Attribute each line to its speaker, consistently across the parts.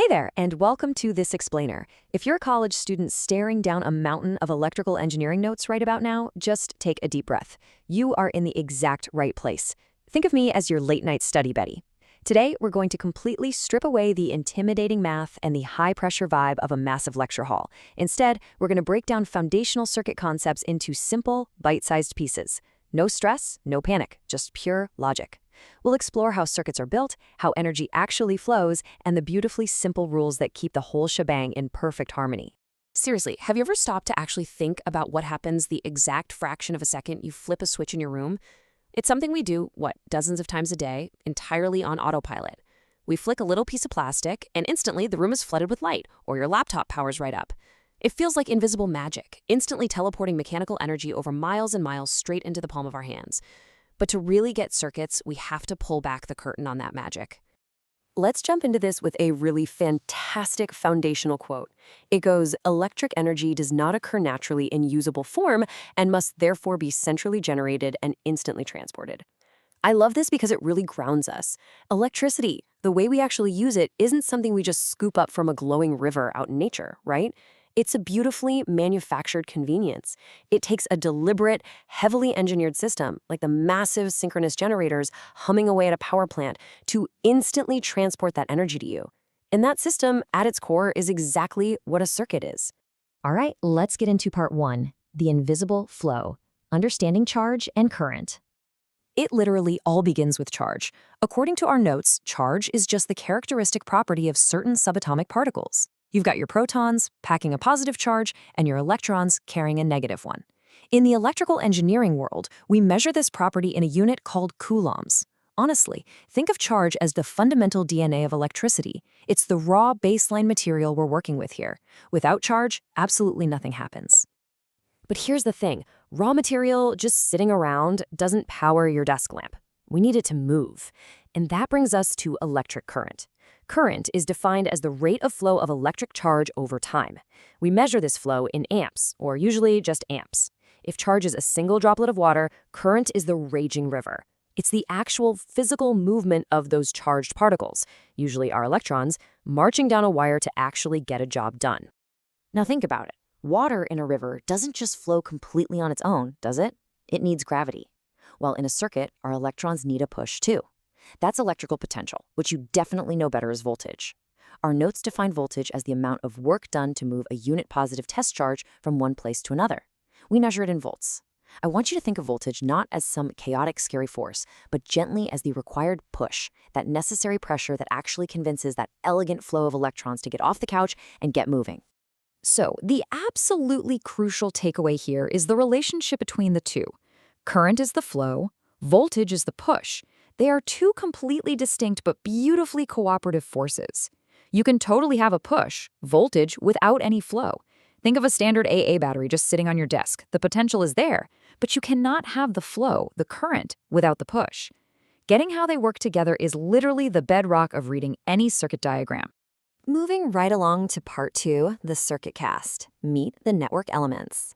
Speaker 1: Hey there, and welcome to This Explainer. If you're a college student staring down a mountain of electrical engineering notes right about now, just take a deep breath. You are in the exact right place. Think of me as your late-night study buddy. Today, we're going to completely strip away the intimidating math and the high-pressure vibe of a massive lecture hall. Instead, we're going to break down foundational circuit concepts into simple, bite-sized pieces. No stress, no panic, just pure logic. We'll explore how circuits are built, how energy actually flows, and the beautifully simple rules that keep the whole shebang in perfect harmony.
Speaker 2: Seriously, have you ever stopped to actually think about what happens the exact fraction of a second you flip a switch in your room? It's something we do, dozens of times a day, entirely on autopilot. We flick a little piece of plastic, and instantly the room is flooded with light, or your laptop powers right up. It feels like invisible magic, instantly teleporting mechanical energy over miles and miles straight into the palm of our hands. But to really get circuits, we have to pull back the curtain on that magic.
Speaker 1: Let's jump into this with a really fantastic foundational quote. It goes, "Electric energy does not occur naturally in usable form and must therefore be centrally generated and instantly transported." I love this because it really grounds us. Electricity, the way we actually use it, isn't something we just scoop up from a glowing river out in nature, right? It's a beautifully manufactured convenience. It takes a deliberate, heavily engineered system, like the massive synchronous generators humming away at a power plant, to instantly transport that energy to you. And that system, at its core, is exactly what a circuit is.
Speaker 3: All right, let's get into part one, the invisible flow, understanding charge and current.
Speaker 1: It literally all begins with charge. According to our notes, charge is just the characteristic property of certain subatomic particles. You've got your protons packing a positive charge and your electrons carrying a negative one. In the electrical engineering world, we measure this property in a unit called coulombs. Honestly, think of charge as the fundamental DNA of electricity. It's the raw baseline material we're working with here. Without charge, absolutely nothing happens. But here's the thing, raw material just sitting around doesn't power your desk lamp. We need it to move. And that brings us to electric current. Current is defined as the rate of flow of electric charge over time. We measure this flow in amps, or usually just amps. If charge is a single droplet of water, current is the raging river. It's the actual physical movement of those charged particles, usually our electrons, marching down a wire to actually get a job done. Now think about it. Water in a river doesn't just flow completely on its own, does it? It needs gravity. While in a circuit, our electrons need a push too. That's electrical potential, which you definitely know better as voltage. Our notes define voltage as the amount of work done to move a unit positive test charge from one place to another. We measure it in volts. I want you to think of voltage not as some chaotic, scary force, but gently as the required push, that necessary pressure that actually convinces that elegant flow of electrons to get off the couch and get moving. So, the absolutely crucial takeaway here is the relationship between the two. Current is the flow, voltage is the push. They are two completely distinct but beautifully cooperative forces. You can totally have a push, voltage, without any flow. Think of a standard AA battery just sitting on your desk. The potential is there, but you cannot have the flow, the current, without the push. Getting how they work together is literally the bedrock of reading any circuit diagram. Moving right along to part two, the circuit cast. Meet the network elements.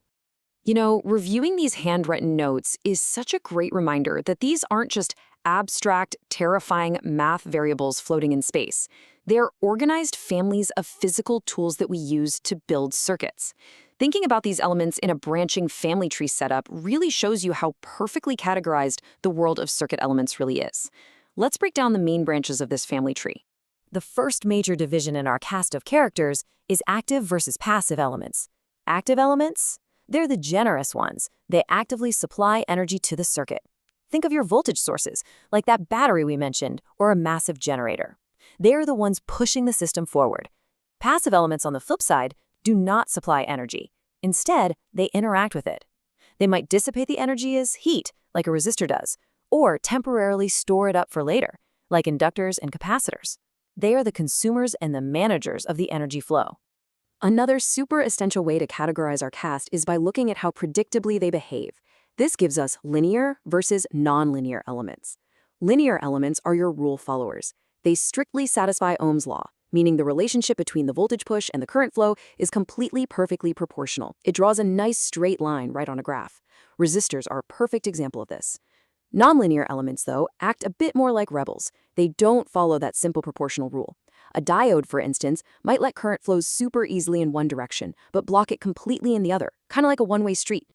Speaker 1: You know, reviewing these handwritten notes is such a great reminder that these aren't just abstract, terrifying math variables floating in space. They're organized families of physical tools that we use to build circuits. Thinking about these elements in a branching family tree setup really shows you how perfectly categorized the world of circuit elements really is. Let's break down the main branches of this family tree. The first major division in our cast of characters is active versus passive elements. Active elements? They're the generous ones. They actively supply energy to the circuit. Think of your voltage sources, like that battery we mentioned, or a massive generator. They're the ones pushing the system forward. Passive elements, on the flip side, do not supply energy. Instead, they interact with it. They might dissipate the energy as heat, like a resistor does, or temporarily store it up for later, like inductors and capacitors. They are the consumers and the managers of the energy flow. Another super essential way to categorize our cast is by looking at how predictably they behave. This gives us linear versus nonlinear elements. Linear elements are your rule followers. They strictly satisfy Ohm's law, meaning the relationship between the voltage push and the current flow is completely perfectly proportional. It draws a nice straight line right on a graph. Resistors are a perfect example of this. Nonlinear elements, though, act a bit more like rebels. They don't follow that simple proportional rule.
Speaker 2: A diode, for instance, might let current flow super easily in one direction, but block it completely in the other, kind of like a one-way street.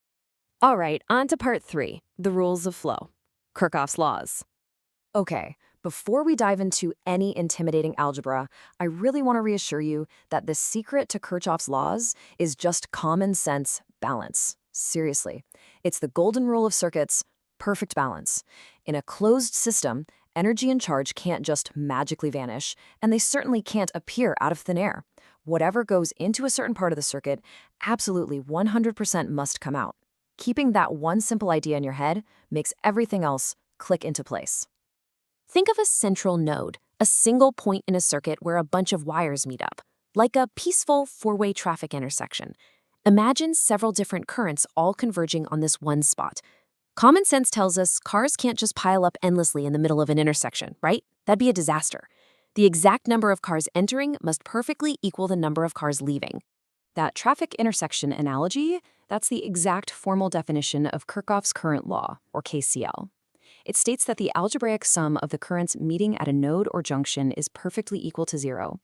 Speaker 2: All right, on to part 3, the rules of flow. Kirchhoff's laws. Okay, before we dive into any intimidating algebra, I really want to reassure you that the secret to Kirchhoff's laws is just common sense balance. Seriously, it's the golden rule of circuits, perfect balance. In a closed system, energy and charge can't just magically vanish, and they certainly can't appear out of thin air. Whatever goes into a certain part of the circuit, absolutely 100% must come out. Keeping that one simple idea in your head makes everything else click into place. Think of a central node, a single point in a circuit where a bunch of wires meet up, like a peaceful four-way traffic intersection. Imagine several different currents all converging on this one spot. Common sense tells us cars can't just pile up endlessly in the middle of an intersection, right? That'd be a disaster. The exact number of cars entering must perfectly equal the number of cars leaving. That traffic intersection analogy, that's the exact formal definition of Kirchhoff's current law, or KCL. It states that the algebraic sum of the currents meeting at a node or junction is perfectly equal to 0.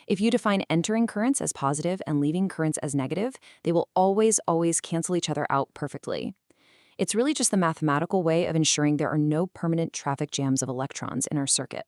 Speaker 2: If you define entering currents as positive and leaving currents as negative, they will always cancel each other out perfectly. It's really just the mathematical way of ensuring there are no permanent traffic jams of electrons in our circuit.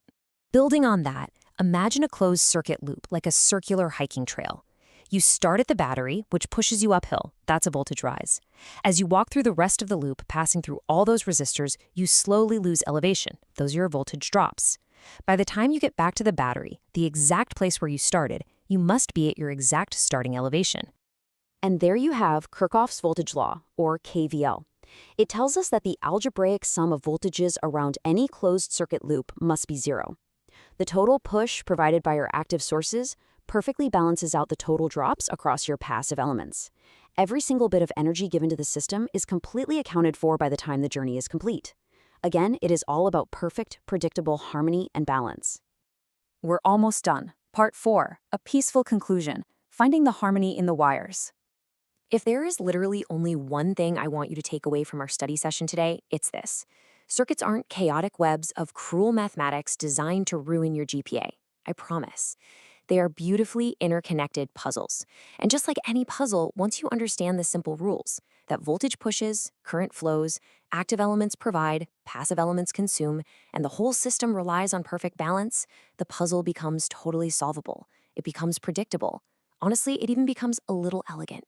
Speaker 2: Building on that, imagine a closed circuit loop like a circular hiking trail. You start at the battery, which pushes you uphill. That's a voltage rise. As you walk through the rest of the loop, passing through all those resistors, you slowly lose elevation. Those are your voltage drops. By the time you get back to the battery, the exact place where you started, you must be at your exact starting elevation. And there you have Kirchhoff's voltage law, or KVL. It tells us that the algebraic sum of voltages around any closed circuit loop must be 0. The total push provided by your active sources perfectly balances out the total drops across your passive elements. Every single bit of energy given to the system is completely accounted for by the time the journey is complete. Again, it is all about perfect, predictable harmony and balance. We're almost done. Part 4, a peaceful conclusion, finding the harmony in the wires. If there is literally only one thing I want you to take away from our study session today, it's this. Circuits aren't chaotic webs of cruel mathematics designed to ruin your GPA. I promise. They are beautifully interconnected puzzles. And just like any puzzle, once you understand the simple rules, that voltage pushes, current flows, active elements provide, passive elements consume, and the whole system relies on perfect balance, the puzzle becomes totally solvable. It becomes predictable. Honestly, it even becomes a little elegant.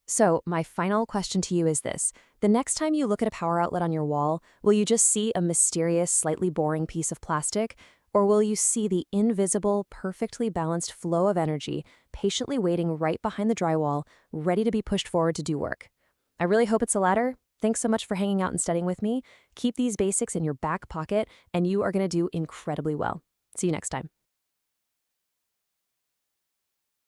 Speaker 2: So, my final question to you is this. The next time you look at a power outlet on your wall, will you just see a mysterious, slightly boring piece of plastic? Or will you see the invisible, perfectly balanced flow of energy patiently waiting right behind the drywall, ready to be pushed forward to do work? I really hope it's the latter. Thanks so much for hanging out and studying with me. Keep these basics in your back pocket, and you are going to do incredibly well. See you next time.